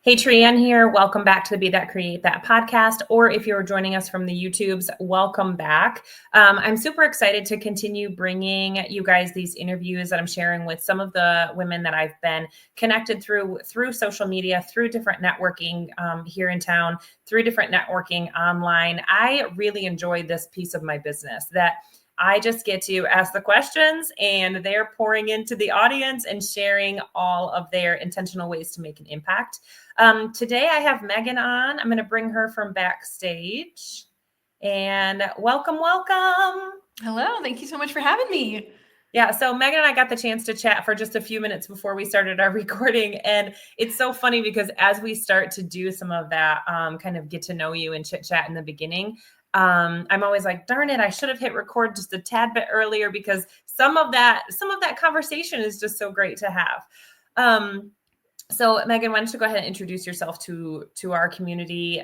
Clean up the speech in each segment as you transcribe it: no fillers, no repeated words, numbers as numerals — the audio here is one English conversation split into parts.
Hey, Trienne here. Welcome back to the Be That Create That podcast, or if you're joining us from the YouTubes, welcome back. I'm super excited to continue bringing you guys these interviews that I'm sharing with some of the women that I've been connected through social media, through different networking here in town, through different networking online. I really enjoy this piece of my business that I just get to ask the questions and they're pouring into the audience and sharing all of their intentional ways to make an impact. Today I have Megan on. I'm going to bring her from backstage. And welcome. Hello. Thank you so much for having me. Yeah, so Megan and I got the chance to chat for just a few minutes before we started our recording. And it's so funny because as we start to do some of that kind of get to know you and chit chat in the beginning, I'm always like, darn it, I should have hit record just a tad bit earlier because some of that conversation is just so great to have. So Megan, why don't you go ahead and introduce yourself to our community,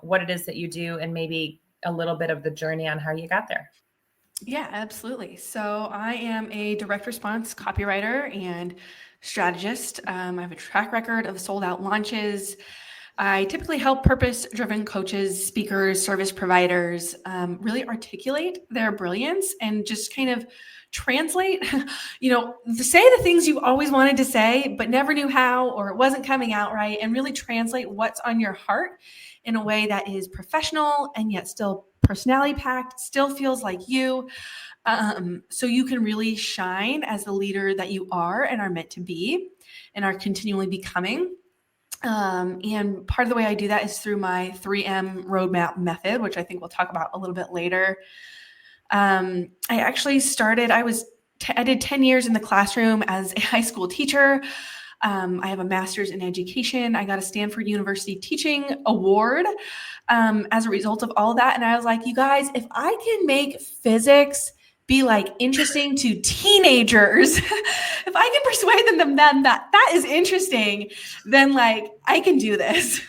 what it is that you do, and maybe a little bit of the journey on how you got there. Yeah, absolutely. So I am a direct response copywriter and strategist. I have a track record of sold out launches. I typically help purpose-driven coaches, speakers, service providers really articulate their brilliance and just kind of translate, say the things you always wanted to say, but never knew how, or it wasn't coming out right, and really translate what's on your heart in a way that is professional and yet still personality packed, still feels like you. So you can really shine as the leader that you are and are meant to be and are continually becoming. And part of the way I do that is through my 3M roadmap method, which I think we'll talk about a little bit later. I actually started, I did 10 years in the classroom as a high school teacher. I have a master's in education. I got a Stanford University teaching award as a result of all of that. And I was like, you guys, if I can make physics be like interesting to teenagers, if I can persuade them that is interesting, then like I can do this.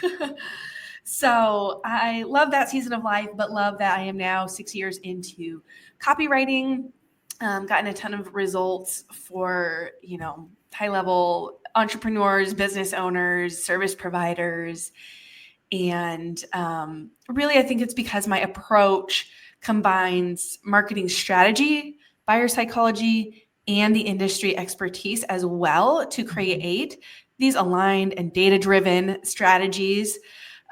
So I love that season of life, but love that I am now 6 years into copywriting, gotten a ton of results for, high level entrepreneurs, business owners, service providers. And really, I think it's because my approach combines marketing strategy, buyer psychology, and the industry expertise as well to create these aligned and data-driven strategies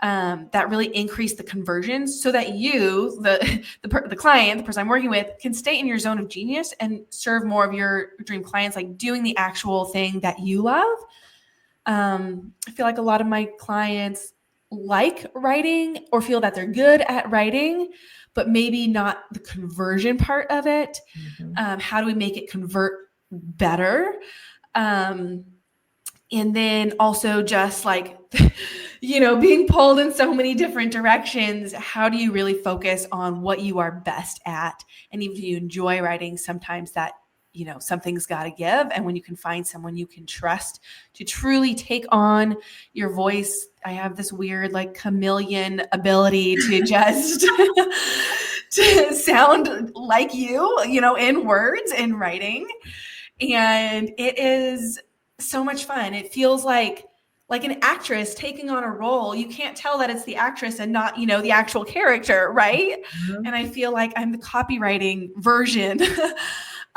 that really increase the conversions so that you, the client, the person I'm working with, can stay in your zone of genius and serve more of your dream clients, like doing the actual thing that you love. I feel like a lot of my clients like writing or feel that they're good at writing, but maybe not the conversion part of it. Mm-hmm. How do we make it convert better? And then also just like, being pulled in so many different directions, how do you really focus on what you are best at? And even if you enjoy writing, sometimes that, something's got to give. And when you can find someone you can trust to truly take on your voice, I have this weird like chameleon ability to just to sound like you, in words, in writing. And it is so much fun. It feels like an actress taking on a role. You can't tell that it's the actress and not, the actual character, right? Mm-hmm. And I feel like I'm the copywriting version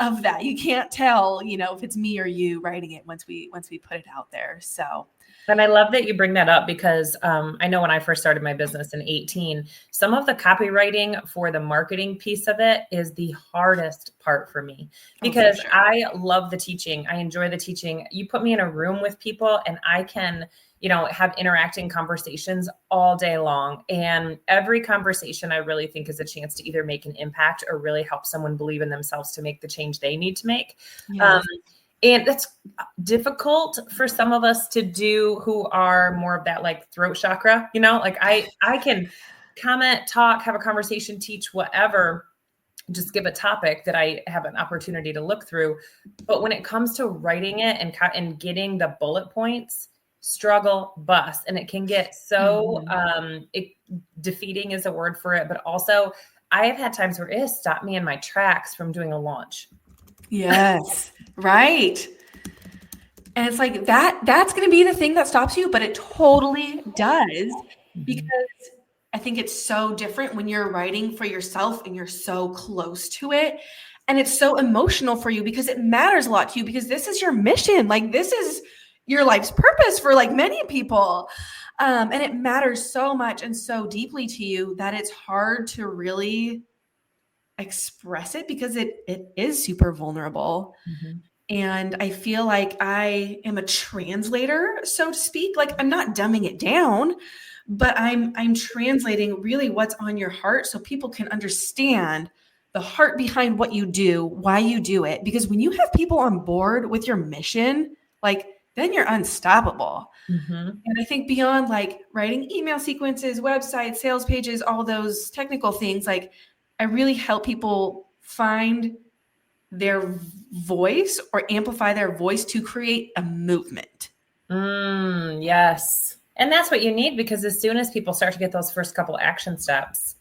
of that. You can't tell, if it's me or you writing it once we put it out there. So. And I love that you bring that up because I know when I first started my business in 2018, some of the copywriting for the marketing piece of it is the hardest part for me because sure. I love the teaching. I enjoy the teaching. You put me in a room with people and I can, have interacting conversations all day long. And every conversation I really think is a chance to either make an impact or really help someone believe in themselves to make the change they need to make. Yes. And that's difficult for some of us to do who are more of that like throat chakra, like I can comment, talk, have a conversation, teach, whatever, just give a topic that I have an opportunity to look through. But when it comes to writing it and getting the bullet points, struggle, bust. And it can get so defeating is a word for it. But also I have had times where it has stopped me in my tracks from doing a launch. Yes. Right. And it's like that's going to be the thing that stops you, but it totally does, because I think it's so different when you're writing for yourself and you're so close to it. And it's so emotional for you because it matters a lot to you, because this is your mission. Like, this is your life's purpose for like many people. And it matters so much and so deeply to you that it's hard to really express it, because it is super vulnerable. Mm-hmm. And I feel like I am a translator, so to speak. Like, I'm not dumbing it down, but I'm translating really what's on your heart so people can understand the heart behind what you do, why you do it. Because when you have people on board with your mission, like, then you're unstoppable. Mm-hmm. And I think beyond like writing email sequences, websites, sales pages, all those technical things, like, I really help people find their voice or amplify their voice to create a movement. Yes. And that's what you need, because as soon as people start to get those first couple action steps,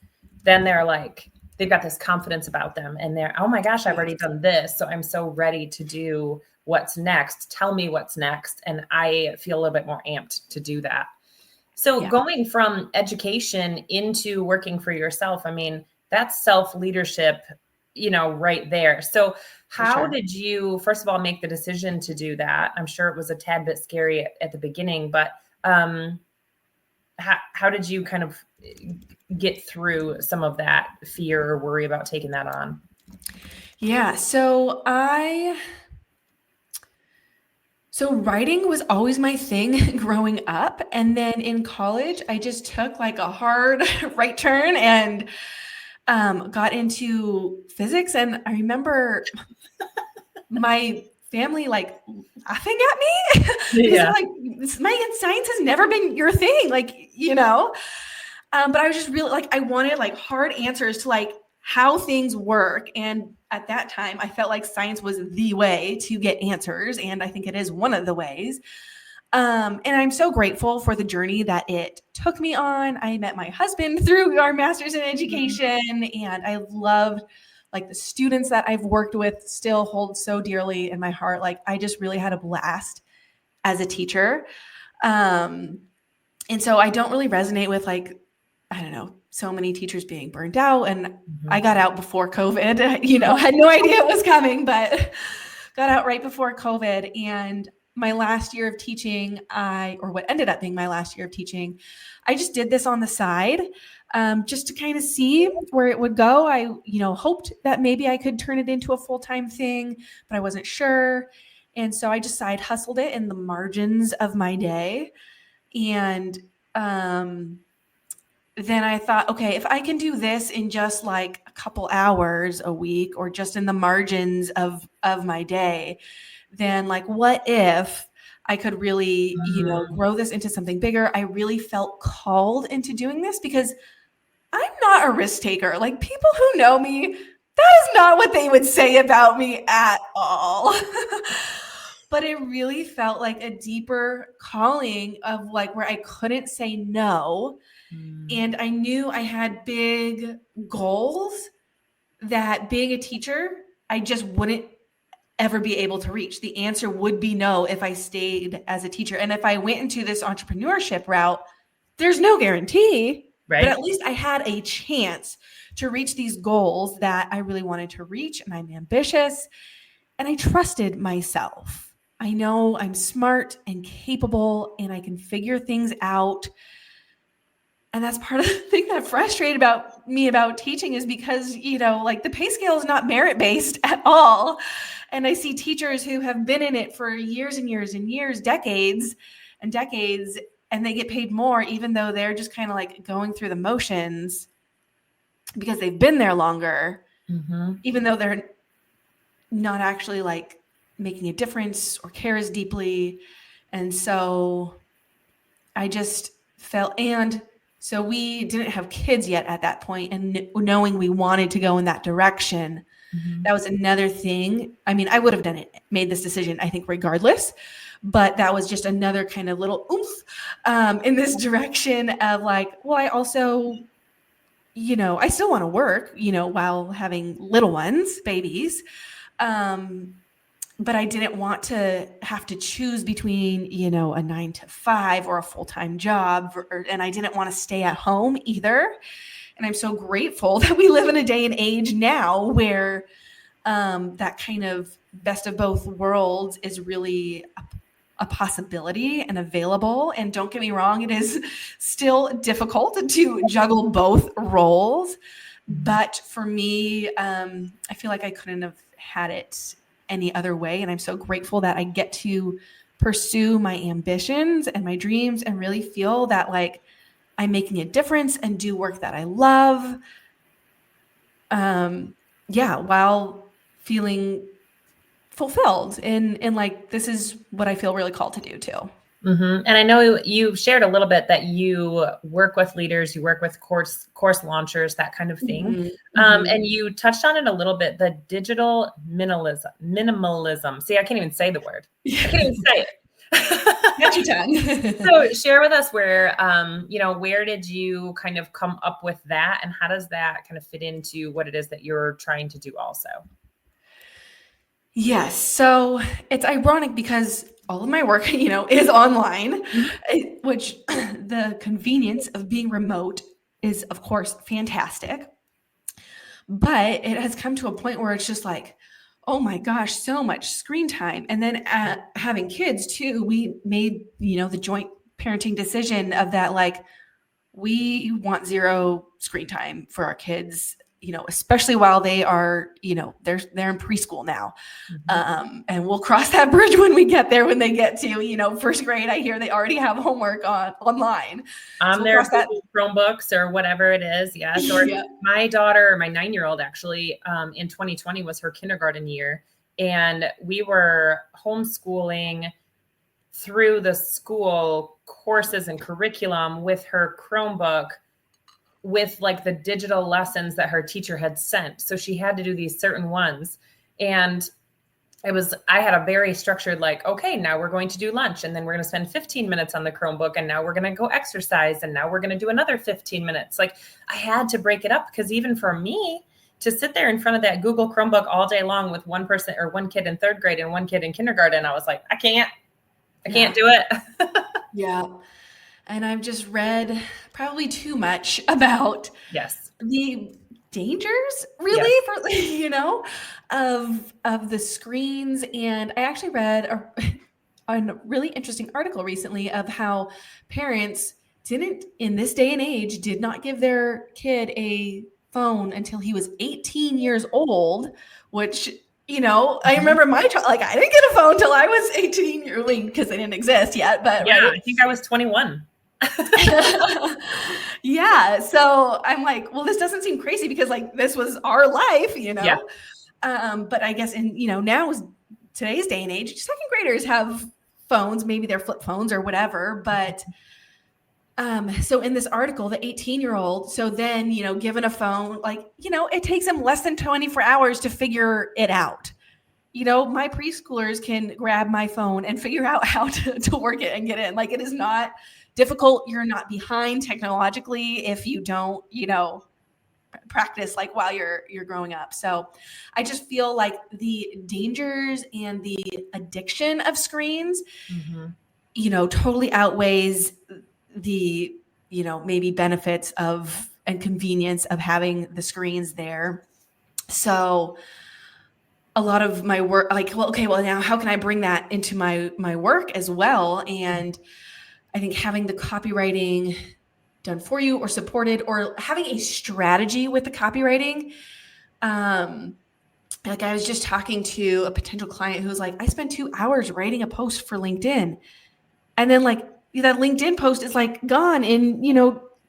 then they're like, they've got this confidence about them, and they're, oh my gosh, I've already done this, so I'm so ready to do what's next. Tell me what's next. And I feel a little bit more amped to do that. So going from education into working for yourself, I mean, that's self-leadership, right there. So how did you, first of all, make the decision to do that? I'm sure it was a tad bit scary at the beginning, but how did you kind of get through some of that fear or worry about taking that on? Yeah. So writing was always my thing growing up. And then in college, I just took like a hard right turn and got into physics. And I remember my family like laughing at me. Yeah. Like, science has never been your thing, like, but I was just really like, I wanted like hard answers to like how things work. And at that time, I felt like science was the way to get answers. And I think it is one of the ways. And I'm so grateful for the journey that it took me on. I met my husband through our master's in education, and I loved like the students that I've worked with still hold so dearly in my heart. Like, I just really had a blast as a teacher. And so I don't really resonate with like, I don't know, so many teachers being burned out. And I got out before COVID, had no idea it was coming, but got out right before COVID. And my last year of teaching, or what ended up being my last year of teaching, I just did this on the side, just to kind of see where it would go. I, hoped that maybe I could turn it into a full-time thing, but I wasn't sure. And so I just side hustled it in the margins of my day. And then I thought, okay, if I can do this in just like a couple hours a week, or just in the margins of my day, then like, what if I could really, grow this into something bigger? I really felt called into doing this because I'm not a risk taker. Like, people who know me, that is not what they would say about me at all. But it really felt like a deeper calling of like where I couldn't say no. And I knew I had big goals that being a teacher, I just wouldn't ever be able to reach. The answer would be no if I stayed as a teacher. And if I went into this entrepreneurship route, there's no guarantee, right? But at least I had a chance to reach these goals that I really wanted to reach. And I'm ambitious, and I trusted myself. I know I'm smart and capable, and I can figure things out. And that's part of the thing that frustrated me about teaching, is because, like, the pay scale is not merit-based at all. And I see teachers who have been in it for years and years and years, decades and decades, and they get paid more, even though they're just kind of like going through the motions because they've been there longer, even though they're not actually like making a difference or care as deeply. And so I just felt, and so we didn't have kids yet at that point, and knowing we wanted to go in that direction, that was another thing. I mean, I would have made this decision, I think, regardless, but that was just another kind of little oomph in this direction of like, well, I also, I still want to work, while having little ones, babies. but I didn't want to have to choose between, a 9 to 5 or a full-time job, and I didn't want to stay at home either. And I'm so grateful that we live in a day and age now where that kind of best of both worlds is really a possibility and available. And don't get me wrong, it is still difficult to juggle both roles. But for me, I feel like I couldn't have had it any other way. And I'm so grateful that I get to pursue my ambitions and my dreams and really feel that like I'm making a difference and do work that I love. While feeling fulfilled and like, this is what I feel really called to do too. Mm-hmm. And I know you shared a little bit that you work with leaders, you work with course launchers, that kind of thing. Mm-hmm. And you touched on it a little bit, the digital minimalism. See, I can't even say the word. I can't even say it. Got your tongue. So share with us where, where did you kind of come up with that, and how does that kind of fit into what it is that you're trying to do also? Yes. So it's ironic because all of my work, is online, which the convenience of being remote is, of course, fantastic. But it has come to a point where it's just like, oh my gosh, so much screen time. And then having kids too, we made, the joint parenting decision of that, like, we want 0 screen time for our kids, especially while they are, they're in preschool now. Mm-hmm. And we'll cross that bridge when we get there, when they get to, first grade. I hear they already have homework online. On their Chromebooks or whatever it is. Yes. Or my daughter, my 9-year-old actually, in 2020 was her kindergarten year. And we were homeschooling through the school courses and curriculum with her Chromebook, with like the digital lessons that her teacher had sent. So she had to do these certain ones. And I had a very structured, like, okay, now we're going to do lunch, and then we're going to spend 15 minutes on the Chromebook, and now we're going to go exercise, and now we're going to do another 15 minutes. Like, I had to break it up, because even for me to sit there in front of that Google Chromebook all day long with one person, or one kid in 3rd grade and one kid in kindergarten, I was like, I can't do it. Yeah. And I've just read probably too much about the dangers, really, of the screens. And I actually read a really interesting article recently of how parents in this day and age, did not give their kid a phone until he was 18 years old, which, I remember my child, like, I didn't get a phone till I was 18 because they didn't exist yet, but yeah, right? I think I was 21. Yeah. So I'm like, well, this doesn't seem crazy, because like, this was our life, Yeah. But I guess now is today's day and age, 2nd graders have phones, maybe they're flip phones or whatever. But so in this article, the 18-year-old, so then, given a phone, like, it takes them less than 24 hours to figure it out. My preschoolers can grab my phone and figure out how to work it and get in. Like, it is not difficult. You're not behind technologically if you don't, practice like while you're growing up. So I just feel like the dangers and the addiction of screens, totally outweighs the, maybe benefits of and convenience of having the screens there. So a lot of my work, like, now how can I bring that into my work as well? And I think having the copywriting done for you or supported, or having a strategy with the copywriting. Like, I was just talking to a potential client who was like, I spent 2 hours writing a post for LinkedIn. And then like that LinkedIn post is like gone in,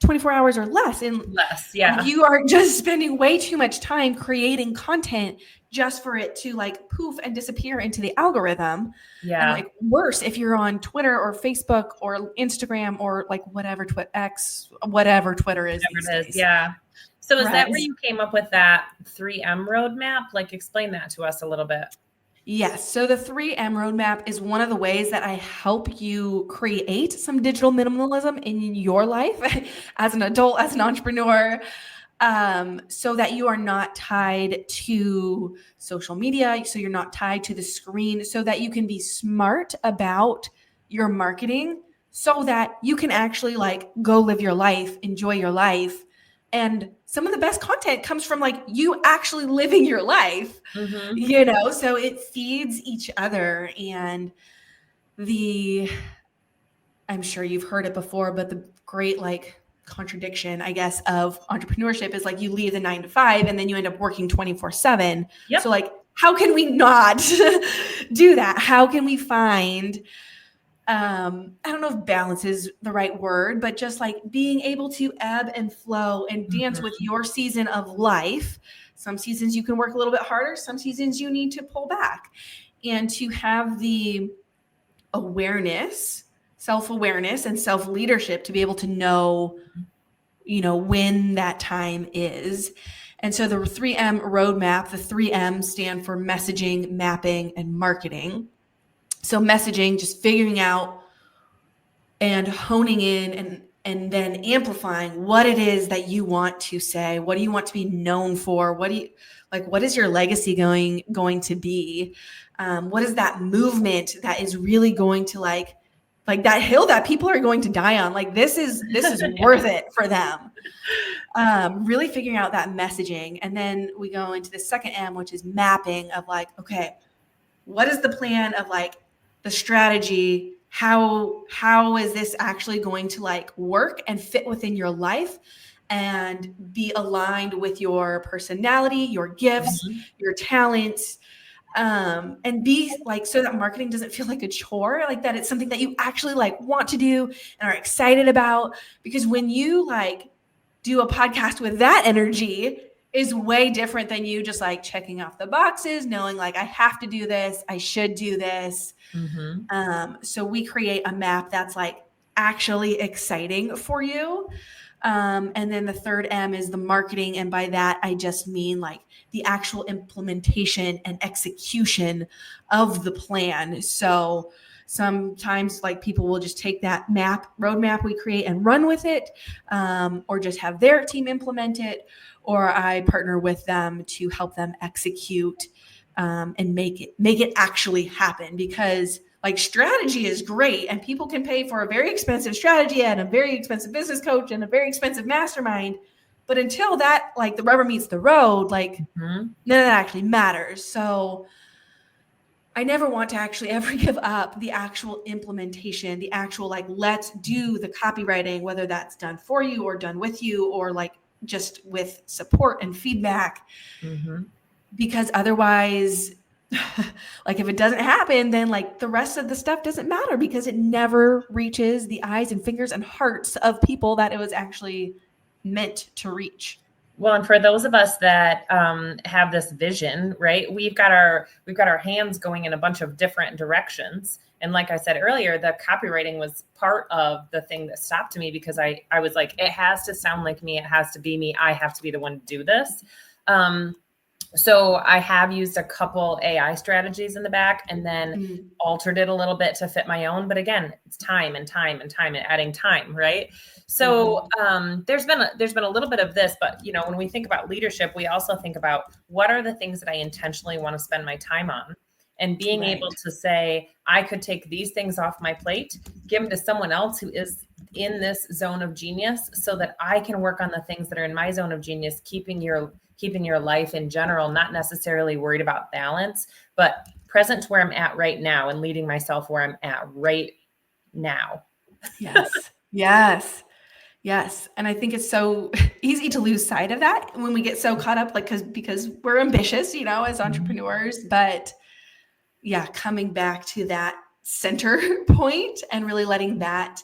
24 hours or less. Yeah. You are just spending way too much time creating content just for it to like poof and disappear into the algorithm. Yeah. And like, worse if you're on Twitter or Facebook or Instagram or like whatever X, whatever Twitter is. Whatever it is. Yeah. So is that where you came up with that 3M roadmap? Like, explain that to us a little bit. Yes. So the 3M roadmap is one of the ways that I help you create some digital minimalism in your life as an adult, as an entrepreneur. so that you are not tied to social media, so you're not tied to the screen, so that you can be smart about your marketing, so that you can actually like go live your life, enjoy your life. And some of the best content comes from like you actually living your life, so it feeds each other. And I'm sure you've heard it before, but the great like contradiction, I guess, of entrepreneurship is like you leave the 9 to 5 and then you end up working 24/7. Yep. So like, how can we not do that? How can we find, I don't know if balance is the right word, but just like being able to ebb and flow and dance with your season of life. Some seasons you can work a little bit harder. Some seasons you need to pull back, and to have the self-awareness and self-leadership to be able to know, when that time is. And so the 3M roadmap, the 3M stand for messaging, mapping, and marketing. So messaging, just figuring out and honing in and then amplifying what it is that you want to say. What do you want to be known for? What is your legacy going to be? What is that movement that is really going to like that hill that people are going to die on? Like this is worth it for them. Really figuring out that messaging. And then we go into the second M, which is mapping of like, okay, what is the plan of like the strategy? How is this actually going to like work and fit within your life and be aligned with your personality, your gifts, your talents, and be like, so that marketing doesn't feel like a chore, like that it's something that you actually like want to do and are excited about. Because when you like do a podcast with that energy is way different than you just like checking off the boxes, knowing like, I have to do this, I should do this. So we create a map that's like actually exciting for you. And then the third M is the marketing. And by that, I just mean like the actual implementation and execution of the plan. So sometimes like people will just take that roadmap we create and run with it, or just have their team implement it, or I partner with them to help them execute and make it actually happen. Because like strategy is great and people can pay for a very expensive strategy and a very expensive business coach and a very expensive mastermind. But until that, like the rubber meets the road, like none of that actually matters. So I never want to actually ever give up the actual implementation, the actual like, let's do the copywriting, whether that's done for you or done with you, or like just with support and feedback. Because otherwise, like if it doesn't happen, then like the rest of the stuff doesn't matter, because it never reaches the eyes and fingers and hearts of people that it was actually meant to reach. Well, and for those of us that have this vision, right, we've got our hands going in a bunch of different directions. And like I said earlier, the copywriting was part of the thing that stopped me, because I was like, it has to sound like me. It has to be me. I have to be the one to do this. So I have used a couple AI strategies in the back and then altered it a little bit to fit my own. But again, it's time and adding time, right? So there's been a little bit of this, but when we think about leadership, we also think about what are the things that I intentionally want to spend my time on, and being able to say, I could take these things off my plate, give them to someone else who is in this zone of genius, so that I can work on the things that are in my zone of genius, keeping your life in general, not necessarily worried about balance, but present to where I'm at right now and leading myself where I'm at right now. Yes. And I think it's so easy to lose sight of that when we get so caught up, like, because we're ambitious, as entrepreneurs, but yeah, coming back to that center point and really letting that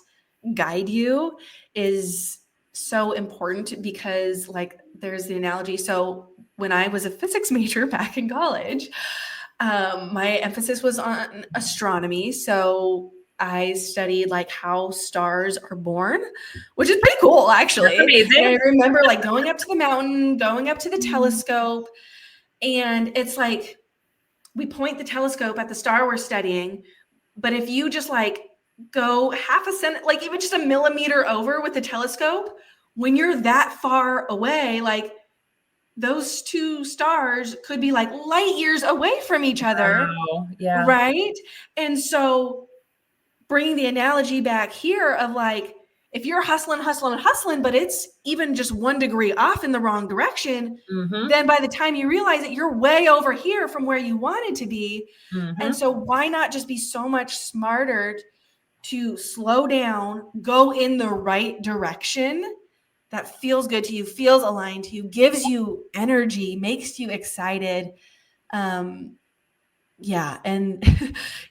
guide you is so important. Because like there's the analogy. So when I was a physics major back in college, my emphasis was on astronomy. So I studied like how stars are born, which is pretty cool, actually. That's amazing. And I remember like going up to the mountain, going up to the telescope, and it's like we point the telescope at the star we're studying, but if you just like go half a cent, like even just a millimeter over with the telescope, when you're that far away, like those two stars could be like light years away from each other. Wow. Yeah. Right. And so bringing the analogy back here of like, if you're hustling, but it's even just 1 degree off in the wrong direction, then by the time you realize it, you're way over here from where you wanted to be. And so why not just be so much smarter to slow down, go in the right direction that feels good to you, feels aligned to you, gives you energy, makes you excited. Yeah. And,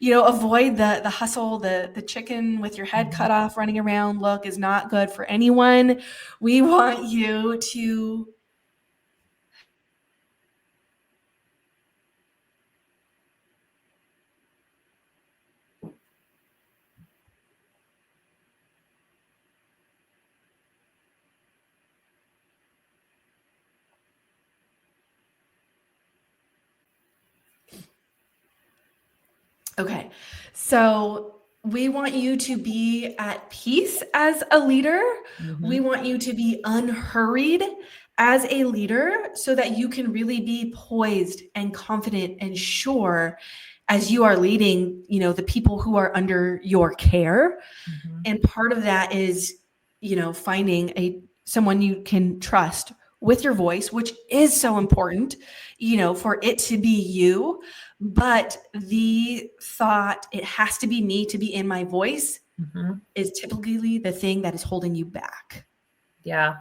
avoid the hustle, the chicken with your head cut off, running around look is not good for anyone. We want you to Okay. So we want you to be at peace as a leader. We want you to be unhurried as a leader so that you can really be poised and confident and sure as you are leading, the people who are under your care. And part of that is, finding someone you can trust with your voice, which is so important, for it to be you. But the thought, it has to be me to be in my voice, is typically the thing that is holding you back. Yeah.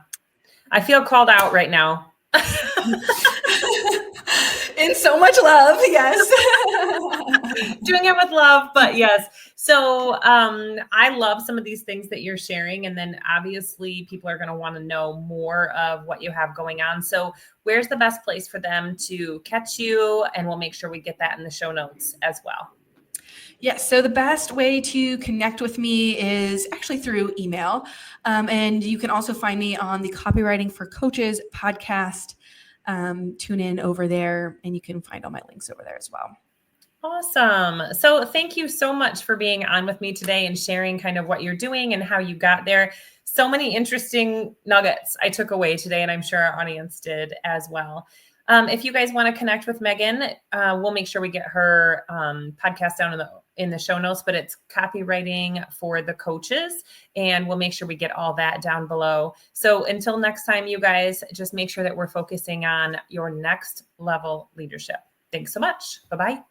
I feel called out right now. In so much love. Yes. Doing it with love, but yes. So I love some of these things that you're sharing. And then obviously people are going to want to know more of what you have going on. So where's the best place for them to catch you? And we'll make sure we get that in the show notes as well. Yes. So the best way to connect with me is actually through email. And you can also find me on the Copywriting for Coaches podcast. Tune in over there and you can find all my links over there as well. Awesome. So thank you so much for being on with me today and sharing kind of what you're doing and how you got there. So many interesting nuggets I took away today, and I'm sure our audience did as well. If you guys want to connect with Megan, we'll make sure we get her podcast down in the show notes, but it's Copywriting for the Coaches, and we'll make sure we get all that down below. So until next time, you guys, just make sure that we're focusing on your next level leadership. Thanks so much. Bye-bye.